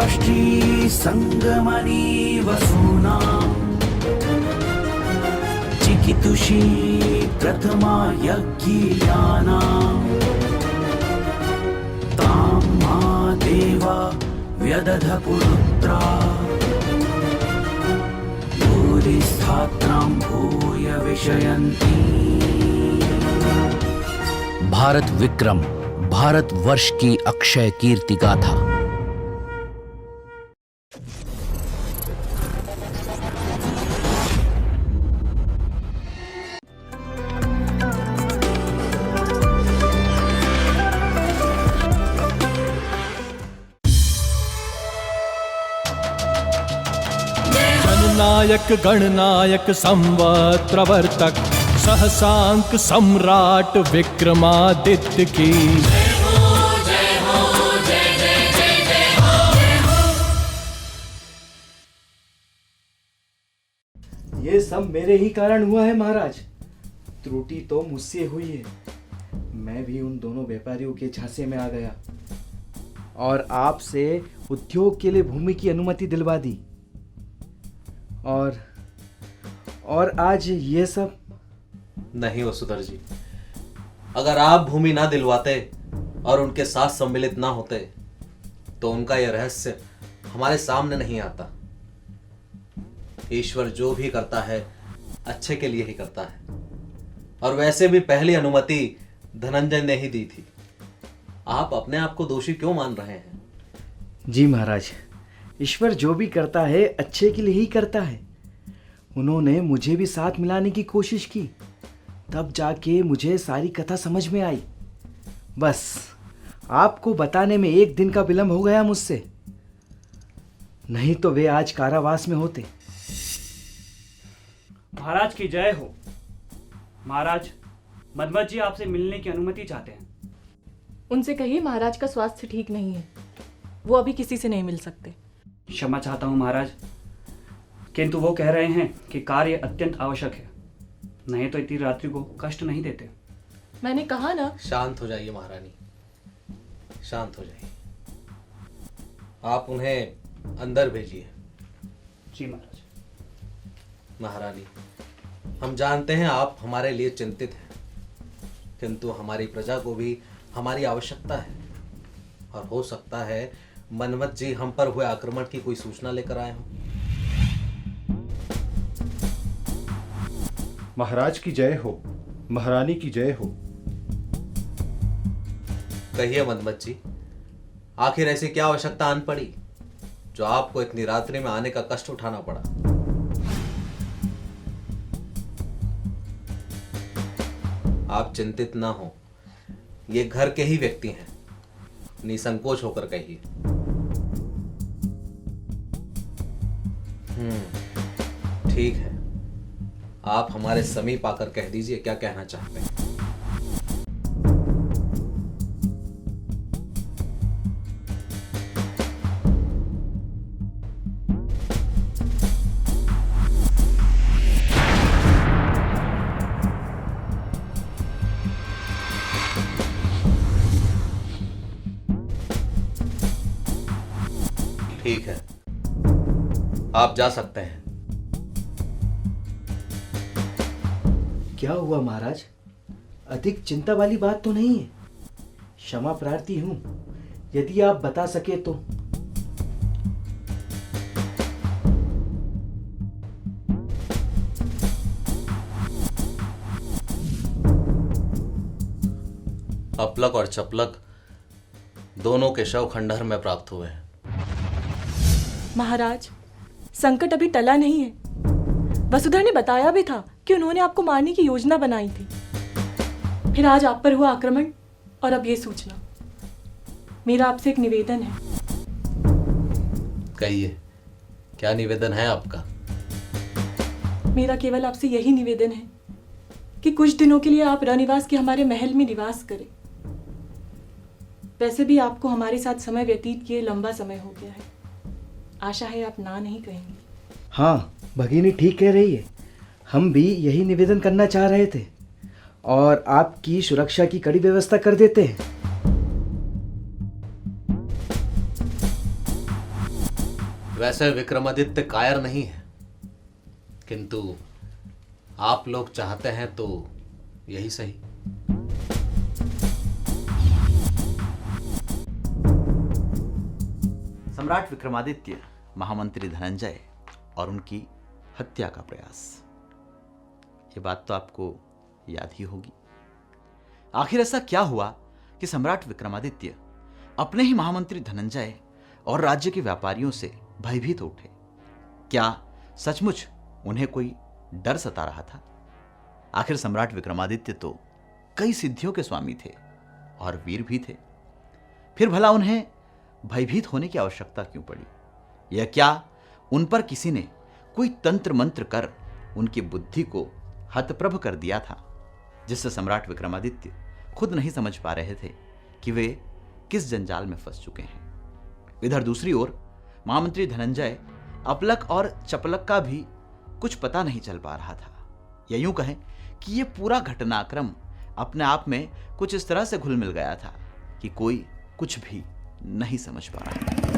राष्ट्री संगमनी वसूना चिकितुषी प्रथमा यज्ञियाना तां मा देवा व्यदध पुरुत्रा भूरिस्थात्रां भूय विषयन्ति। भारत विक्रम, भारत वर्ष की अक्षय कीर्ति गाथा। जननायक गणनायक संवत्प्रवर्तक सहसांक सम्राट विक्रमादित्य की ये सब मेरे ही कारण हुआ है महाराज। त्रुटि तो मुझसे हुई है। मैं भी उन दोनों व्यापारियों के झांसे में आ गया और आपसे उद्योग के लिए भूमि की अनुमति दिलवा दी। और आज ये सब। नहीं वसुधर जी, अगर आप भूमि ना दिलवाते और उनके साथ सम्मिलित ना होते तो उनका यह रहस्य हमारे सामने नहीं आता। ईश्वर जो भी करता है अच्छे के लिए ही करता है, और वैसे भी पहली अनुमति धनंजय ने ही दी थी। आप अपने आप को दोषी क्यों मान रहे हैं? जी महाराज, ईश्वर जो भी करता है अच्छे के लिए ही करता है। उन्होंने मुझे भी साथ मिलाने की कोशिश की, तब जाके मुझे सारी कथा समझ में आई। बस आपको बताने में एक दिन का विलंब हो गया मुझसे, नहीं तो वे आज कारावास में होते। महाराज की जय हो। महाराज, मन्मथ जी आपसे मिलने की अनुमति चाहते हैं। उनसे कहिए महाराज का स्वास्थ्य ठीक नहीं है, वो अभी किसी से नहीं मिल सकते। क्षमा चाहता हूँ महाराज, किंतु वो कह रहे हैं कि कार्य अत्यंत आवश्यक है, नहीं तो इतनी रात्रि को कष्ट नहीं देते। मैंने कहा ना। शांत हो जाइए महारानी, शांत हो जाइए। आप उन्हें अंदर भेजिए। जी महाराज। महारानी, हम जानते हैं आप हमारे लिए चिंतित हैं, किंतु हमारी प्रजा को भी हमारी आवश्यकता है, और हो सकता है मन्मथ जी हम पर हुए आक्रमण की कोई सूचना लेकर आए हों। महाराज की जय हो, महारानी की जय हो। कहिए मन्मथ जी, आखिर ऐसी क्या आवश्यकता आन पड़ी जो आपको इतनी रात्रि में आने का कष्ट उठाना पड़ा? आप चिंतित ना हो, ये घर के ही व्यक्ति हैं, निसंकोच होकर कहिए। ठीक है, आप हमारे समीप आकर कह दीजिए क्या कहना चाहते हैं। ठीक है, आप जा सकते हैं। क्या हुआ महाराज? अधिक चिंता वाली बात तो नहीं है। क्षमा प्रार्थी हूं, यदि आप बता सके तो। अपलक और चपलक दोनों के शव खंडहर में प्राप्त हुए हैं। महाराज, संकट अभी टला नहीं है। वसुधर ने बताया भी था कि उन्होंने आपको मारने की योजना बनाई थी। फिर आज आप पर हुआ आक्रमण और अब ये सूचना। मेरा आपसे एक निवेदन है। कहिए, क्या निवेदन है आपका? मेरा केवल आपसे यही निवेदन है कि कुछ दिनों के लिए आप रनिवास के हमारे महल में निवास करें। वैसे भी आपको हमारे साथ समय व्यतीत किए लंबा समय हो गया है। आशा है आप ना नहीं कहेंगे। हाँ, भगिनी ठीक कह रही है। हम भी यही निवेदन करना चाह रहे थे और आपकी सुरक्षा की कड़ी व्यवस्था कर देते हैं। वैसे विक्रमादित्य कायर नहीं है, किंतु आप लोग चाहते हैं तो यही सही। सम्राट विक्रमादित्य, महामंत्री धनंजय और उनकी हत्या का प्रयास, ये बात तो आपको याद ही होगी। आखिर ऐसा क्या हुआ कि सम्राट विक्रमादित्य अपने ही महामंत्री धनंजय और राज्य के व्यापारियों से भयभीत उठे? क्या सचमुच उन्हें कोई डर सता रहा था? आखिर सम्राट विक्रमादित्य तो कई सिद्धियों के स्वामी थे और वीर भी थे, फिर भला उन्हें भयभीत होने की आवश्यकता क्यों पड़ी? या क्या उन पर किसी ने कोई तंत्र मंत्र कर उनकी बुद्धि को हतप्रभ कर दिया था, जिससे सम्राट विक्रमादित्य खुद नहीं समझ पा रहे थे कि वे किस जंजाल में फंस चुके हैं। इधर दूसरी ओर महामंत्री धनंजय अपलक और चपलक का भी कुछ पता नहीं चल पा रहा था। या यूं कहें कि यह पूरा घटनाक्रम अपने आप में कुछ इस तरह से घुल मिल गया था कि कोई कुछ भी नहीं समझ पा रहा था।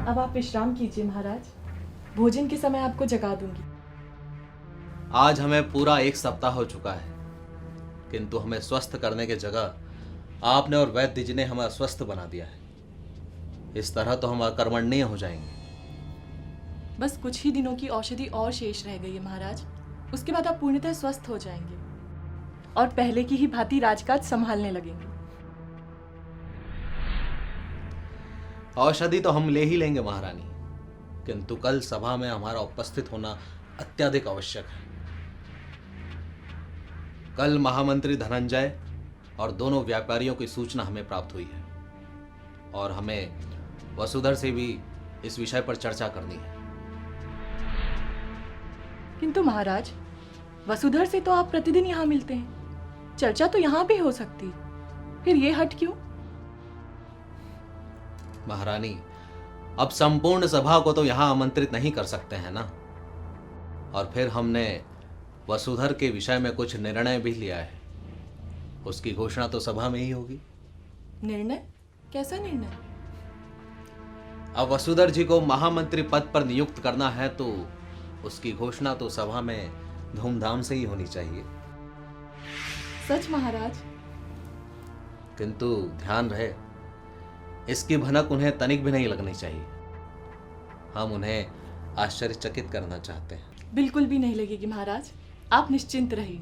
अब आप विश्राम कीजिए महाराज, भोजन के समय आपको जगा दूंगी। आज हमें पूरा 1 सप्ताह हो चुका है, किंतु हमें स्वस्थ करने की जगह आपने और वैद्य जी ने हमें अस्वस्थ बना दिया है। इस तरह तो हम अकर्मण्य हो जाएंगे। बस कुछ ही दिनों की औषधि और शेष रह गई है महाराज, उसके बाद आप पूर्णतः स्वस्थ हो जाएंगे और पहले की ही भांति राजकाज संभालने लगेंगे। औषधि तो हम ले ही लेंगे महारानी, किंतु कल सभा में हमारा उपस्थित होना अत्यधिक आवश्यक है। कल महामंत्री धनंजय और दोनों व्यापारियों की सूचना हमें प्राप्त हुई है और हमें वसुधर से भी इस विषय पर चर्चा करनी है। किंतु महाराज, वसुधर से तो आप प्रतिदिन यहाँ मिलते हैं, चर्चा तो यहाँ भी हो सकती है, फिर ये हट क्यों? महारानी, अब संपूर्ण सभा को तो यहाँ आमंत्रित नहीं कर सकते हैं ना, और फिर हमने वसुधर के विषय में कुछ निर्णय भी लिया है, उसकी घोषणा तो सभा में ही होगी। निर्णय? कैसा निर्णय? अब वसुधर जी को महामंत्री पद पर नियुक्त करना है तो उसकी घोषणा तो सभा में धूमधाम से ही होनी चाहिए। सच महाराज? किंतु ध्यान रहे, इसकी भनक उन्हें तनिक भी नहीं लगनी चाहिए। हम उन्हें आश्चर्यचकित करना चाहते हैं। बिल्कुल भी नहीं लगेगी महाराज, आप निश्चिंत रहिए।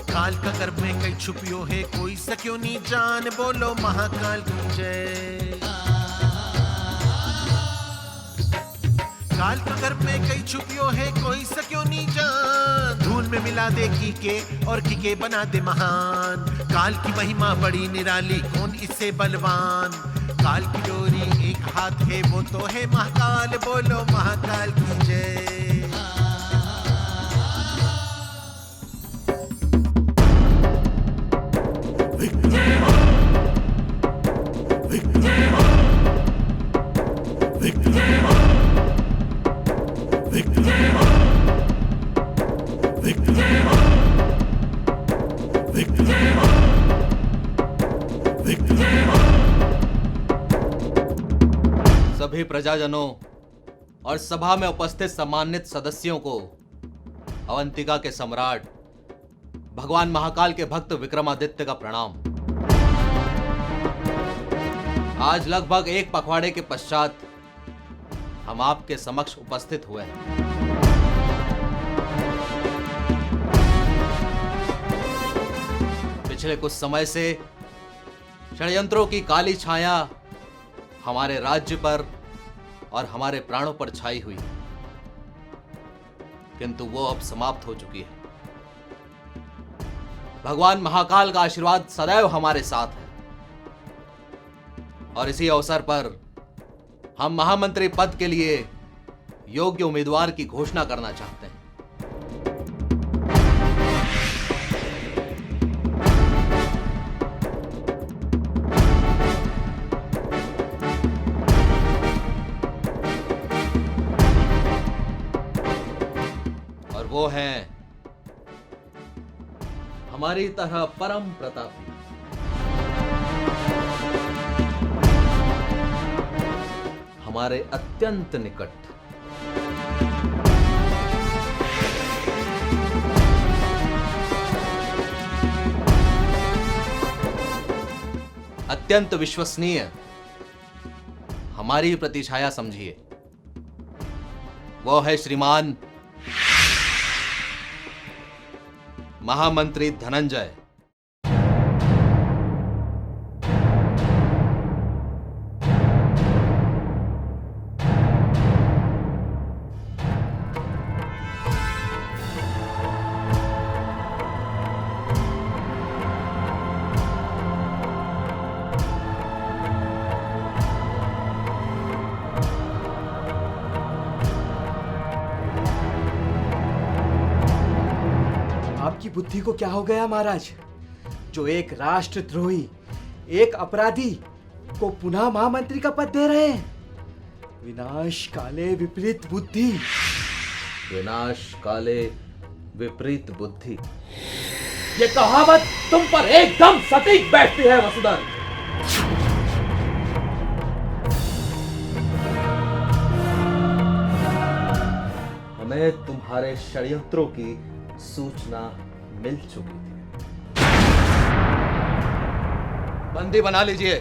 काल का गर्भ में कई छुपियो है, कोई सक्यो नी जान, बोलो महाकाल की जय। काल का गर्भ में कई छुपियो है, कोई सक्यो नी जान, धूल में मिला दे की के और की के बना दे महान। काल की महिमा बड़ी निराली, कौन इससे बलवान, काल की डोरी एक हाथ है, वो तो है महाकाल, बोलो महाकाल की जय। सभी प्रजाजनों और सभा में उपस्थित सम्मानित सदस्यों को अवंतिका के सम्राट भगवान महाकाल के भक्त विक्रमादित्य का प्रणाम। आज लगभग 1 पखवाड़े के पश्चात हम आपके समक्ष उपस्थित हुए हैं। पिछले कुछ समय से षड्यंत्रों की काली छाया हमारे राज्य पर और हमारे प्राणों पर छाई हुई, किंतु वो अब समाप्त हो चुकी है। भगवान महाकाल का आशीर्वाद सदैव हमारे साथ है और इसी अवसर पर हम महामंत्री पद के लिए योग्य उम्मीदवार की घोषणा करना चाहते हैं। वो हैं हमारी तरह परम प्रतापी, हमारे अत्यंत निकट, अत्यंत विश्वसनीय, हमारी प्रतिछाया समझिए, वो है श्रीमान महामंत्री धनंजय। आपकी बुद्धि को क्या हो गया महाराज, जो एक राष्ट्रद्रोही, एक अपराधी को पुनः महामंत्री का पद दे रहे हैं? विनाश काले विपरीत बुद्धि। विनाश काले विपरीत बुद्धि, ये कहावत तुम पर एकदम सटीक बैठती है वसुधर। हमें तुम्हारे षड्यंत्रों की सूचना मिल चुकी थी। बंदी बना लीजिए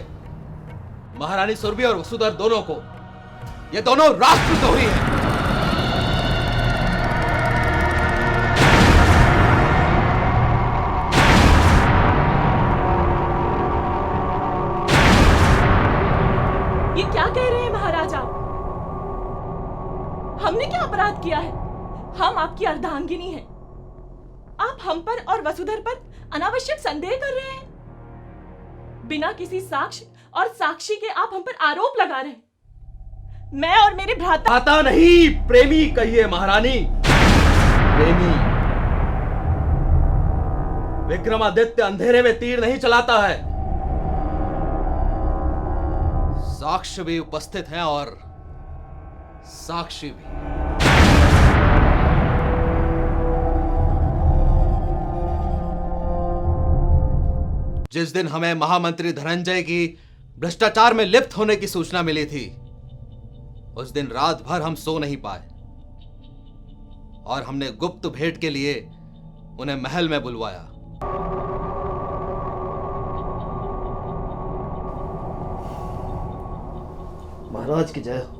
महारानी सुरभि और वसुधर दोनों को। ये दोनों राष्ट्रद्रोही हैं। ये क्या कह रहे हैं महाराज आप? हमने क्या अपराध किया है? हम आपकी अर्धांगिनी हैं। आप हम पर और वसुधर पर अनावश्यक संदेह कर रहे हैं। बिना किसी साक्ष्य और साक्षी के आप हम पर आरोप लगा रहे हैं। मैं और मेरे भ्राता आता नहीं, प्रेमी कहिए महारानी, प्रेमी। विक्रमादित्य अंधेरे में तीर नहीं चलाता है। साक्ष्य भी उपस्थित हैं और साक्षी भी। जिस दिन हमें महामंत्री धनंजय की भ्रष्टाचार में लिप्त होने की सूचना मिली थी, उस दिन रात भर हम सो नहीं पाए और हमने गुप्त भेंट के लिए उन्हें महल में बुलवाया। महाराज की जय हो।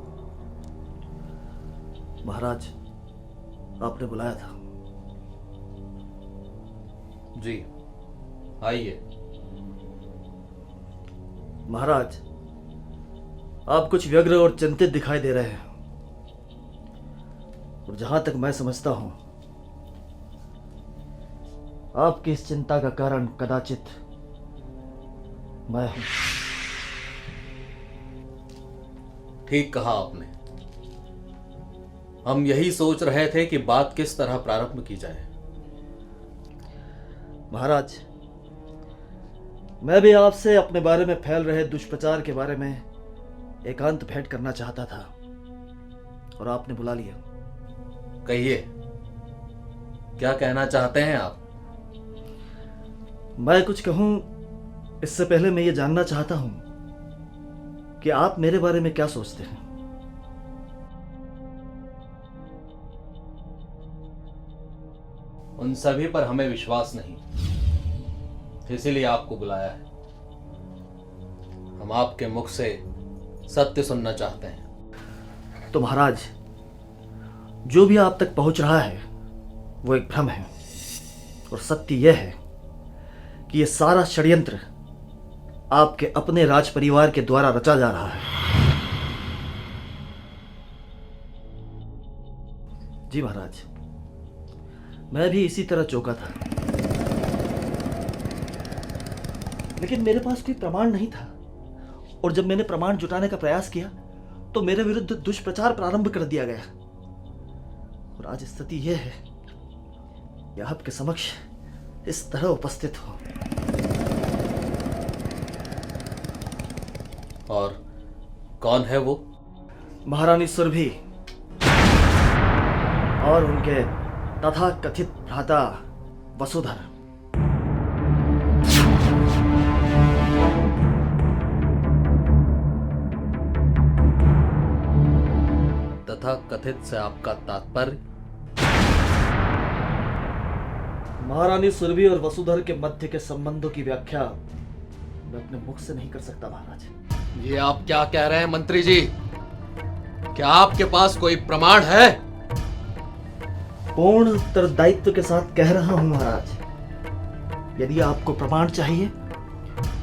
महाराज, आपने बुलाया था। जी आइए। महाराज, आप कुछ व्यग्र और चिंतित दिखाई दे रहे हैं, और जहां तक मैं समझता हूं, आपकी इस चिंता का कारण कदाचित मैं हूं। ठीक कहा आपने। हम यही सोच रहे थे कि बात किस तरह प्रारंभ की जाए। महाराज, मैं भी आपसे अपने बारे में फैल रहे दुष्प्रचार के बारे में एकांत भेंट करना चाहता था, और आपने बुला लिया। कहिए, क्या कहना चाहते हैं आप? मैं कुछ कहूं इससे पहले मैं ये जानना चाहता हूं कि आप मेरे बारे में क्या सोचते हैं। उन सभी पर हमें विश्वास नहीं, इसीलिए आपको बुलाया है। हम आपके मुख से सत्य सुनना चाहते हैं। तो महाराज, जो भी आप तक पहुंच रहा है वो एक भ्रम है, और सत्य यह है कि यह सारा षड्यंत्र आपके अपने राज परिवार के द्वारा रचा जा रहा है। जी महाराज, मैं भी इसी तरह चौंका था, लेकिन मेरे पास कोई प्रमाण नहीं था, और जब मैंने प्रमाण जुटाने का प्रयास किया तो मेरे विरुद्ध दुष्प्रचार प्रारंभ कर दिया गया। और आज स्थिति यह है कि आपके समक्ष इस तरह उपस्थित हो। और कौन है वो? महारानी सुरभि और उनके तथा कथित भ्राता वसुधर। तथा कथित से आपका तात्पर्य? महारानी सुरभि और वसुधर के मध्य के संबंधों की व्याख्या मैं अपने मुख से नहीं कर सकता महाराज। ये आप क्या कह रहे हैं मंत्री जी? क्या आपके पास कोई प्रमाण है? पूर्ण उत्तरदायित्व के साथ कह रहा हूं महाराज। यदि आपको प्रमाण चाहिए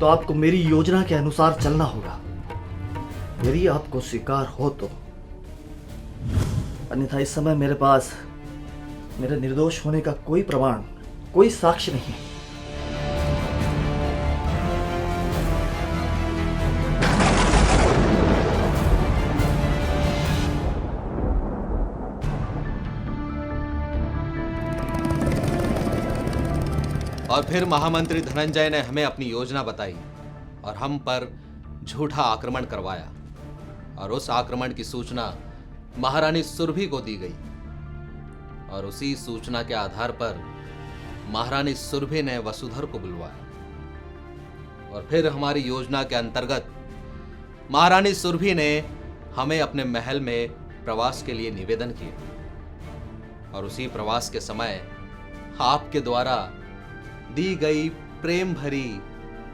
तो आपको मेरी योजना के अनुसार चलना होगा। यदि आपको स्वीकार हो तो, अन्यथा इस समय मेरे पास मेरे निर्दोष होने का कोई प्रमाण, कोई साक्ष्य नहीं है। और फिर महामंत्री धनंजय ने हमें अपनी योजना बताई और हम पर झूठा आक्रमण करवाया, और उस आक्रमण की सूचना महारानी सुरभि को दी गई, और उसी सूचना के आधार पर महारानी सुरभि ने वसुधर को बुलवाया, और फिर हमारी योजना के अंतर्गत महारानी सुरभि ने हमें अपने महल में प्रवास के लिए निवेदन किया, और उसी प्रवास के समय आपके द्वारा दी गई प्रेम भरी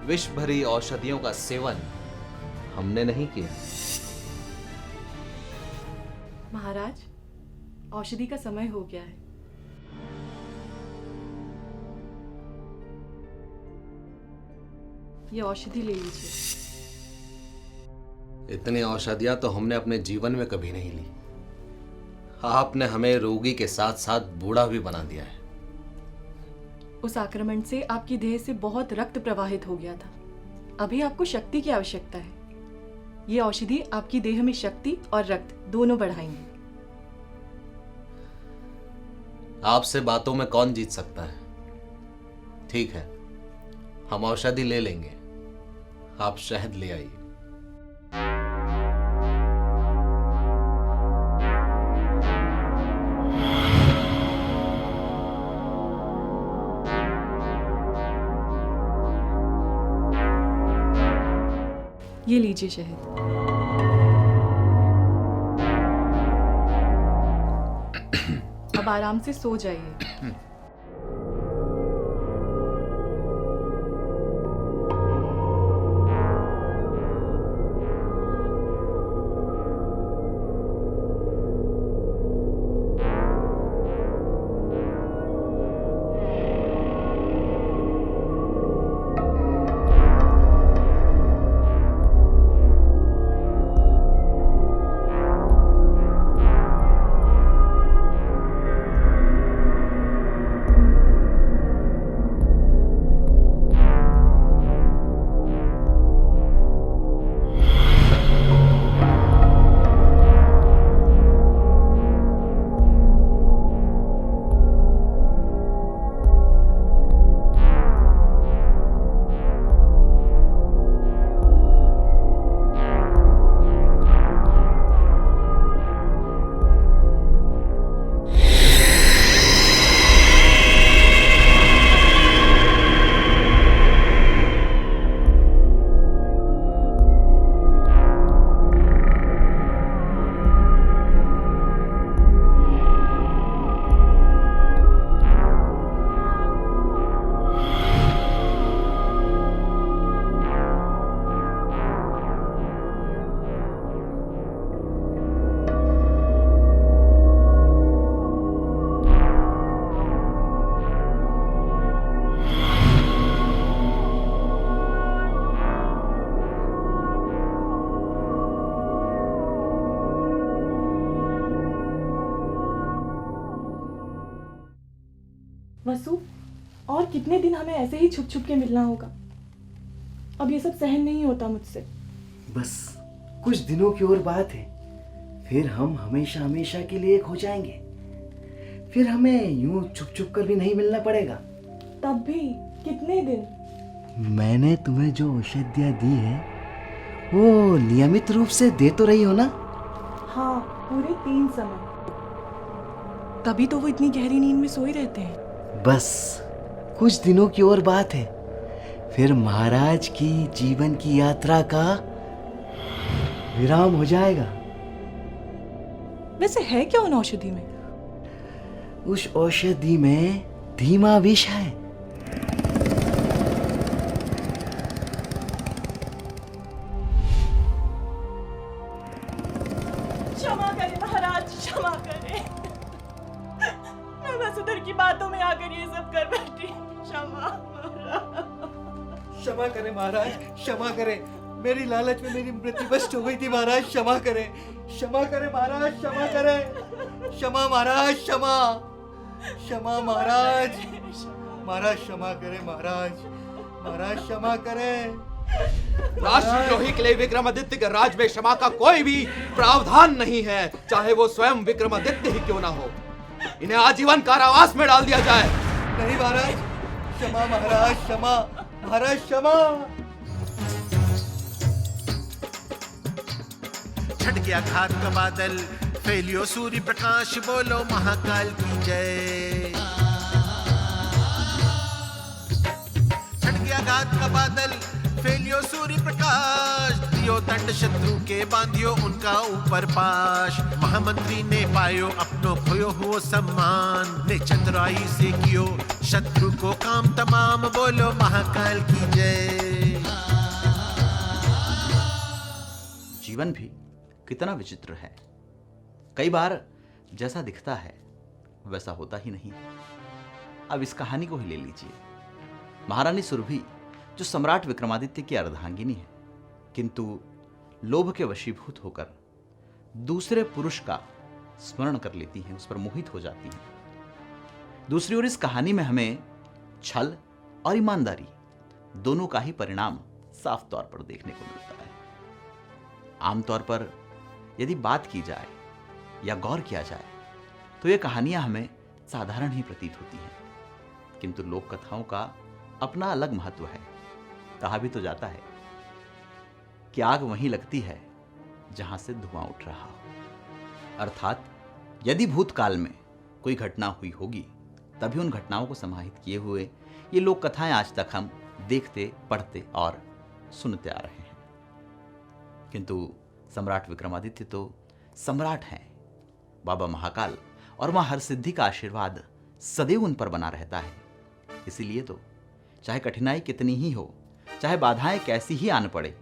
विष भरी औषधियों का सेवन हमने नहीं किया। महाराज, औषधि का समय हो गया है। ये औषधि ले लीजिए। इतनी औषधियां तो हमने अपने जीवन में कभी नहीं ली। आपने हमें रोगी के साथ साथ बूढ़ा भी बना दिया है। उस आक्रमण से आपकी देह से बहुत रक्त प्रवाहित हो गया था। अभी आपको शक्ति की आवश्यकता है। ये औषधि आपकी देह में शक्ति और रक्त दोनों बढ़ाएंगे। आपसे बातों में कौन जीत सकता है? ठीक है, हम औषधि ले लेंगे। आप शहद ले आइए। ये लीजिए शहद। अब आराम से सो जाइए। वसु, और कितने दिन हमें ऐसे ही छुप छुप के मिलना होगा? अब ये सब सहन नहीं होता मुझसे। बस कुछ दिनों की और बात है, फिर हम हमेशा हमेशा के लिए एक हो जाएंगे। फिर हमें यूं छुप छुप कर भी नहीं मिलना पड़ेगा। तब भी कितने दिन? मैंने तुम्हें जो औषधियाँ दी है वो नियमित रूप से दे तो रही हो ना? हाँ, पूरे 3 समय। तभी तो वो इतनी गहरी नींद में सोए रहते हैं। बस कुछ दिनों की और बात है, फिर महाराज की जीवन की यात्रा का विराम हो जाएगा। वैसे है क्या उन औषधि में? उस औषधि में धीमा विष है। क्षमा करें महाराज, क्षमा करें। मैं वसुधर की बातों में आकर ये सब कर बैठी। क्षमा क्षमा करें महाराज, क्षमा करें। मेरी लालच में मेरी मृत्यु भ्रष्ट हो गई थी महाराज, क्षमा करें। क्षमा करें महाराज, क्षमा करें। क्षमा महाराज, क्षमा। क्षमा महाराज। महाराज क्षमा करें महाराज। महाराज क्षमा करें। राष्ट्रद्रोही के लिए विक्रमादित्य के राज में क्षमा का कोई भी प्रावधान नहीं है, चाहे वो स्वयं विक्रमादित्य ही क्यों ना हो। इन्हें आजीवन कारावास में डाल दिया जाए। नहीं महाराज, क्षमा महाराज, क्षमा। महाराज क्षमा। छट गया घात का बादल, फैलियो सूर्य प्रकाश, बोलो महाकाल की जय। छट गया घात का बादल, फैलियो सूर्य प्रकाश, दियो दंड शत्रु के, बांधियो उनका ऊपर पाश। महामंत्री ने पायो अपनो खोयो हुओ सम्मान, ने चतुराई से कियो शत्रु को काम तमाम, बोलो महाकाल की जय। जीवन भी कितना विचित्र है। कई बार जैसा दिखता है वैसा होता ही नहीं। अब इस कहानी को ही ले लीजिए। महारानी सुरभि जो सम्राट विक्रमादित्य की अर्धांगिनी है, किंतु लोभ के वशीभूत होकर दूसरे पुरुष का स्मरण कर लेती हैं, उस पर मोहित हो जाती हैं। दूसरी ओर इस कहानी में हमें छल और ईमानदारी दोनों का ही परिणाम साफ तौर पर देखने को मिलता है। आमतौर पर यदि बात की जाए या गौर किया जाए तो ये कहानियां हमें साधारण ही प्रतीत होती हैं, किंतु लोक कथाओं का अपना अलग महत्व है। कहा भी तो जाता है कि आग वहीं लगती है जहां से धुआं उठ रहा हो। अर्थात यदि भूतकाल में कोई घटना हुई होगी तभी उन घटनाओं को समाहित किए हुए ये लोक कथाएं आज तक हम देखते, पढ़ते और सुनते आ रहे हैं। किंतु सम्राट विक्रमादित्य तो सम्राट हैं। बाबा महाकाल और मां हरसिद्धि का आशीर्वाद सदैव उन पर बना रहता है। इसीलिए तो चाहे कठिनाई कितनी ही हो, चाहे बाधाएं कैसी ही आन पड़े,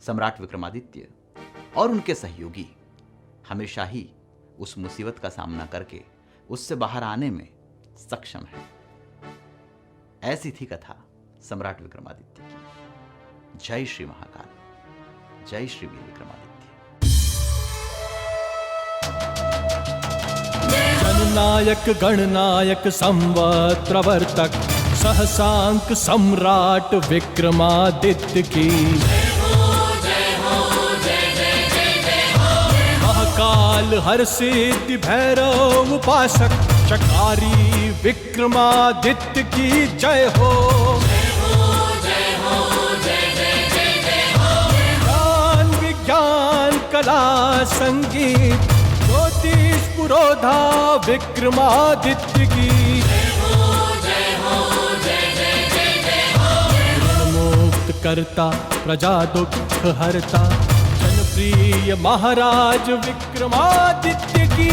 सम्राट विक्रमादित्य और उनके सहयोगी हमेशा ही उस मुसीबत का सामना करके उससे बाहर आने में सक्षम है। ऐसी थी कथा सम्राट विक्रमादित्य की। जय श्री महाकाल, जय श्री वीर विक्रमादित्य। जननायक गणनायक संवत्रवर्तक सहसांक सम्राट विक्रमादित्य की। महाकाल हरसिद्धि भैरव उपासक चकारी विक्रमादित्य की जय हो। ज्ञान विज्ञान कला संगीत ज्योतिष पुरोधा विक्रमादित्य की। मुक्त करता प्रजा दुख हरता जनप्रिय महाराज विक्रमादित्य की।